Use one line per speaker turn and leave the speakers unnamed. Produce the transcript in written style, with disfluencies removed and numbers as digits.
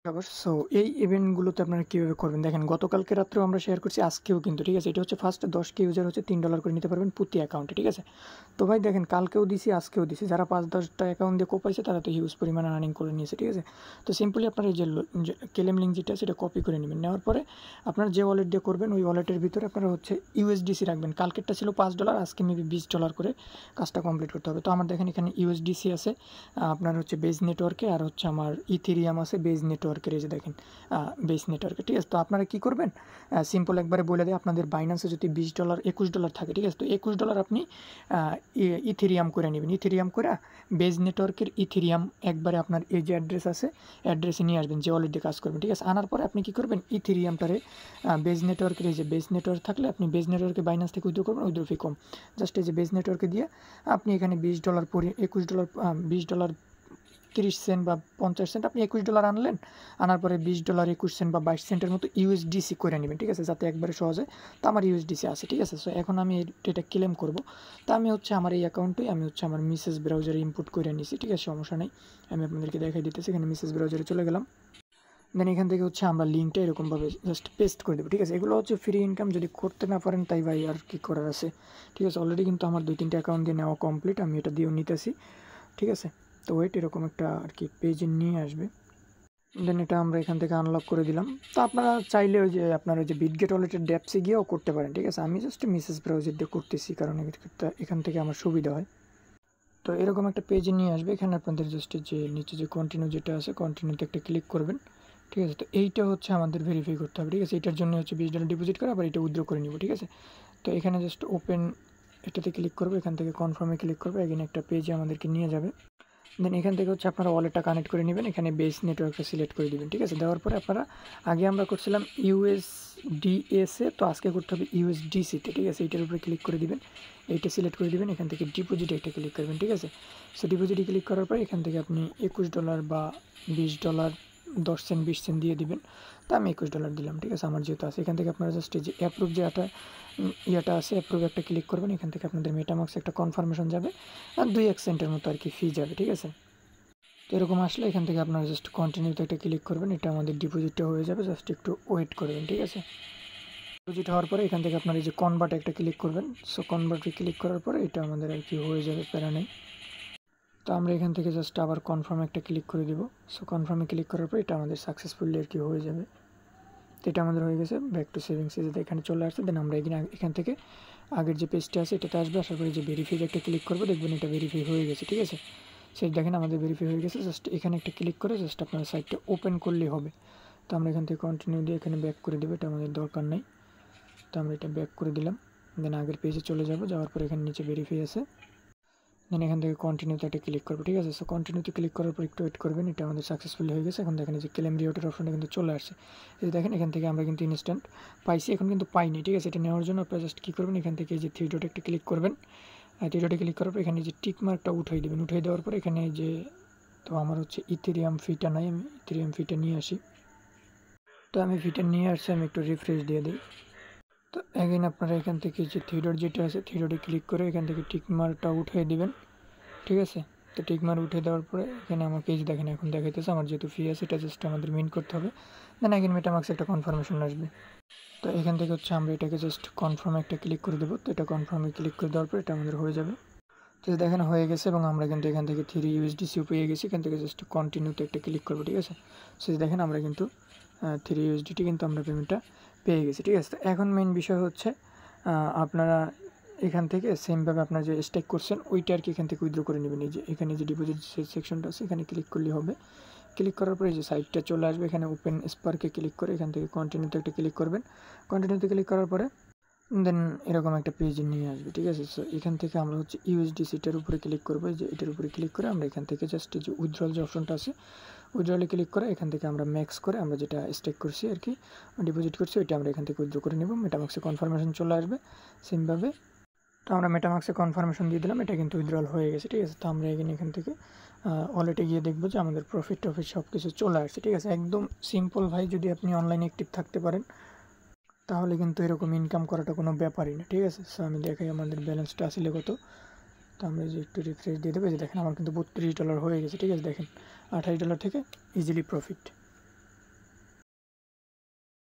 So এই ইভেন্টগুলোতে আপনারা কীভাবে করবেন দেখেন, গতকালকে রাত্রেও আমরা শেয়ার করছি, আজকেও কিন্তু ঠিক আছে। এটা হচ্ছে ফার্স্ট 10K ইউজার হচ্ছে $3 করে নিতে পারবেন প্রতি অ্যাকাউন্টে, ঠিক আছে। তো ভাই দেখেন, কালকেও দিছি আজকেও দিছি, যারা 5-10টা অ্যাকাউন্ট দিয়ে কোপাইছে তারা তো হিউজ পরিমাণে আর্নিং করে নিয়েছে, ঠিক আছে। তো সিম্পলি আপনার এই যে ক্লেম লিঙ্ক যেটা সেটা কপি করে নেবেন, নেওয়ার পরে আপনার যে ওয়ালেট দিয়ে করবেন ওই ওয়ালেটের ভিতরে আপনারা হচ্ছে ইউএসডিসি রাখবেন। কালকেরটা ছিল $5, আজকে মেবি $20 করে কাজটা কমপ্লিট করতে হবে। তো আমার দেখেন এখানে ইউএসডিসি আছে আপনার হচ্ছে বেজ নেটওয়ার্কে, আর হচ্ছে আমার ইথেরিয়াম আছে বেজ নেটওয়ার্কের, এই যে দেখেন বেস নেটওয়ার্কে, ঠিক আছে। তো আপনারা কী করবেন, সিম্পল একবারে বলে দেয়, আপনাদের বাইন্যান্সে যদি $20 $21 থাকে, ঠিক আছে, তো $21 আপনি ইথেরিয়াম করে নেবেন। ইথেরিয়াম করে বেস নেটওয়ার্কের ইথেরিয়াম একবারে আপনার এই যে অ্যাড্রেস আছে অ্যাড্রেসে নিয়ে আসবেন, যে অলরেডি কাজ করবেন, ঠিক আছে। আনার পরে আপনি কী করবেন, ইথেরিয়ামটারে বেস নেটওয়ার্কের এই যে বেস নেটওয়ার্ক থাকলে আপনি বেস নেটওয়ার্কে বাইন্যান্স থেকে উইথড্র করবেন, উইথড্র ফি কম, জাস্ট এই যে বেস নেটওয়ার্কে দিয়ে আপনি এখানে $20 পরে $21 $20 30 সেন্ট বা 50 সেন্ট আপনি $21 আনলেন, আনার পরে $20 21 সেন্ট বা 22 সেন্টের মতো ইউএসডিসি করে নেবেন, ঠিক আছে, যাতে একবারে সহজে। তো আমার ইউএসডিসি আছে, ঠিক আছে। সো এখন আমি এটা ক্লেম করব। তো আমি হচ্ছে আমার এই অ্যাকাউন্টে আমি হচ্ছে আমার মিসেস ব্রাউজারে ইনপুট করে নিয়েছি, ঠিক আছে, সমস্যা নেই। আমি আপনাদেরকে দেখাই দিতেছি, এখানে মিসেস ব্রাউজারে চলে গেলাম। দেন এখান থেকে হচ্ছে আমরা লিঙ্কটা এরকমভাবে জাস্ট পেস্ট করে দেবো, ঠিক আছে। এগুলো হচ্ছে ফ্রি ইনকাম, যদি করতে না পারেন তাই ভাই আর কি করার আছে, ঠিক আছে। অলরেডি কিন্তু আমার 2-3টা অ্যাকাউন্ট দিয়ে নেওয়া কমপ্লিট, আমি এটা দিয়েও নিতেছি, ঠিক আছে। তো ওয়েট এরকম একটা আর কি পেজে নিয়ে আসবে, দেন এটা আমরা এখান থেকে আনলক করে দিলাম। তো আপনারা চাইলে ওই যে আপনার ওই যে বিটগেট ওয়ালেটের ড্যাপসে গিয়েও করতে পারেন, ঠিক আছে। আমি জাস্ট মিসেস ব্রাউজার দিয়ে করতেছি, কারণ এখান থেকে আমার সুবিধা হয়। তো এরকম একটা পেজে নিয়ে আসবে, এখানে আপনাদের জাস্ট যে নিচে যে কন্টিনিউ যেটা আছে কন্টিনিউতে একটা ক্লিক করবেন, ঠিক আছে। তো এইটা হচ্ছে আমাদের ভেরিফাই করতে হবে, ঠিক আছে। এটার জন্য হচ্ছে $20 ডিপোজিট করে আবার এটা উইথড্র করে নিব, ঠিক আছে। তো এখানে জাস্ট ওপেন এটাতে ক্লিক করবো, এখান থেকে কনফার্মে ক্লিক করবো, এখানে একটা পেজে আমাদেরকে নিয়ে যাবে। দেন এখান থেকে হচ্ছে আপনারা ওয়ালেটটা কানেক্ট করে নেবেন, এখানে বেস নেটওয়ার্কটা সিলেক্ট করে দেবেন, ঠিক আছে। দেওয়ার পরে আপনারা আগে আমরা করছিলাম ইউএসডিএসে, তো আজকে করতে হবে ইউএসডিসিতে, ঠিক আছে। এইটার উপরে ক্লিক করে দিবেন, এইটা সিলেক্ট করে দিবেন, এখান থেকে ডিপোজিটে একটা ক্লিক করবেন, ঠিক আছে। সো ডিপোজিটে ক্লিক করার পরে এখান থেকে আপনি $21 বা $20 10 সেন্ট 20 সেন্ট দিয়ে দিবেন। তো আমি $21 দিলাম, ঠিক আছে, আমার যেহেতু আছে। এখান থেকে আপনারা জাস্ট এই যে অ্যাপ্রুভ যে ইয়েটা আছে অ্যাপ্রুভ একটা ক্লিক করবেন, এখান থেকে আপনাদের মেটামাক্স একটা কনফার্মেশন যাবে আর 2-1 সেন্টের মতো আর কি ফি যাবে, ঠিক আছে। তো এরকম আসলে এখান থেকে আপনারা জাস্ট কন্টিনিউতে একটা ক্লিক করবেন, এটা আমাদের ডিপোজিটটা হয়ে যাবে, জাস্ট একটু ওয়েট করবেন, ঠিক আছে। ডিপোজিট হওয়ার পরে এখান থেকে আপনার এই যে কনভার্টে একটা ক্লিক করবেন। সো কনভার্টে ক্লিক করার পরে এটা আমাদের আর কি হয়ে যাবে, প্যারা নেই। তো আমরা এখান থেকে জাস্ট আবার কনফার্মে একটা ক্লিক করে দিব। সো কনফার্মে ক্লিক করার পর এটা আমাদের সাকসেসফুলি আর কি হয়ে যাবে। তো এটা আমাদের হয়ে গেছে, ব্যাক টু সেভিংস যেটা এখানে চলে আসছে। দেন আমরা এখান থেকে আগের যে পেজটা আছে এটাতে আসবে, আসার পরে যে ভেরিফাই একটা ক্লিক করবো, দেখবেন এটা ভেরিফাই হয়ে গেছে, ঠিক আছে। সেই দেখেন আমাদের ভেরিফাই হয়ে গেছে, জাস্ট এখানে একটা ক্লিক করে জাস্ট আপনার সাইটটা ওপেন করলেই হবে। তো আমরা এখান থেকে কন্টিনিউ দিয়ে এখানে ব্যাক করে দেবো, এটা আমাদের দরকার নেই। তো আমরা এটা ব্যাক করে দিলাম, দেন আগের পেজে চলে যাব, যাওয়ার পর এখানে নিচে ভেরিফাই আছে, দেন এখান থেকে কন্টিনিউতে একটা ক্লিক করবো, ঠিক আছে। সো কন্টিনিউতে ক্লিক করার পর একটু ওয়েট করবেন, এটা আমাদের সাকসেসফুলি হয়ে গেছে। এখন দেখেন যে ক্লেম রিওয়ার্ডের অপশনটা কিন্তু চলে আসছে, এই দেখেন এখান থেকে আমরা কিন্তু ইনস্ট্যান্ট পাইছি, এখন কিন্তু পাইনি, ঠিক আছে। এটা নেওয়ার জন্য আপনারা জাস্ট কী করবেন, এখান থেকে যে 3 ডটে একটা ক্লিক করবেন, 3 ডটে ক্লিক করার পর এখানে যে টিক মার্কটা উঠিয়ে দেবেন, উঠিয়ে দেওয়ার পর এখানে যে, তো আমার হচ্ছে ইথেরিয়াম ফিটা নাই, আমি ইথেরিয়াম ফিটা নিয়ে আসি। তো আমি ফিটা নিয়ে আসছি, আমি একটু রিফ্রেশ দিয়ে দিই। তো অ্যাগেন আপনারা এখান থেকে যে 3 ডট যেটা আছে 3 ডটে ক্লিক করে এখান থেকে টিক মার্কটা উঠিয়ে দেবেন, ঠিক আছে। তো টিক মার্ক উঠে দেওয়ার পরে এখানে আমাকে এই যে দেখেন এখন দেখাইতেছে আমার যেহেতু ফি আছে, এটা জাস্ট আমাদের মিন করতে হবে। দেন এখানে মেটামাক্সে একটা কনফার্মেশন আসবে। তো এখান থেকে হচ্ছে আমরা এটাকে জাস্ট কনফার্মে একটা ক্লিক করে দেবো। তো এটা কনফার্মে ক্লিক করে দেওয়ার পর এটা আমাদের হয়ে যাবে। তো দেখেন হয়ে গেছে, এবং আমরা কিন্তু এখান থেকে 3 ইউএসডিসিও পেয়ে গেছি। এখান থেকে জাস্ট কন্টিনিউতে একটা ক্লিক করবো, ঠিক আছে। সো দেখেন আমরা কিন্তু 3 ইউএসডিটি কিন্তু আমরা পেমেন্টটা পেয়ে গেছি, ঠিক আছে। তো এখন মেইন বিষয় হচ্ছে আপনারা এখান থেকে সেমভাবে আপনারা যে স্টেক করছেন ওইটা আর কি এখান থেকে উইথড্র করে নেবেন। এই যে এখানে যে ডিপোজিট সেকশনটা আছে এখানে ক্লিক করলেই হবে। ক্লিক করার পরে যে সাইটটা চলে আসবে, এখানে ওপেন স্পার্কে ক্লিক করে এখান থেকে কন্টিনিউতে একটা ক্লিক করবেন। কন্টিনিউতে ক্লিক করার পরে দেন এরকম একটা পেজ নিয়ে আসবে, ঠিক আছে। সো এখান থেকে আমরা হচ্ছে ইউএসডিসিটার উপরে ক্লিক করবো, যে এটার উপরে ক্লিক করে আমরা এখান থেকে জাস্ট যে উইথড্রল যে অপশনটা আছে উইথড্রলে ক্লিক করে এখান থেকে আমরা ম্যাক্স করে আমরা যেটা স্টেক করছি আর কি ডিপোজিট করছি ওইটা আমরা এখান থেকে উইথড্র করে নেব। মেটামাক্সে কনফার্মেশন চলে আসবে সেমভাবে। তো আমরা মেটামাক্সে কনফার্মেশন দিয়ে দিলাম, এটা কিন্তু উইথড্রল হয়ে গেছে, ঠিক আছে। তো আমরা এখান থেকে ওয়ালেটে গিয়ে দেখবো যে আমাদের প্রফিট সব কিছু চলে আসছে, ঠিক আছে। একদম সিম্পল ভাই, যদি আপনি অনলাইনে অ্যাক্টিভ থাকতে পারেন তাহলে কিন্তু এরকম ইনকাম করাটা কোনো ব্যাপারই না, ঠিক আছে। সো আমি দেখাই আমাদের ব্যালেন্সটা আসলে কত। তো আমরা যে একটু রিফ্রেশ দিয়ে দেবো, যে দেখেন আমার কিন্তু $32 হয়ে গেছে, ঠিক আছে। দেখেন $28 থেকে ইজিলি প্রফিট।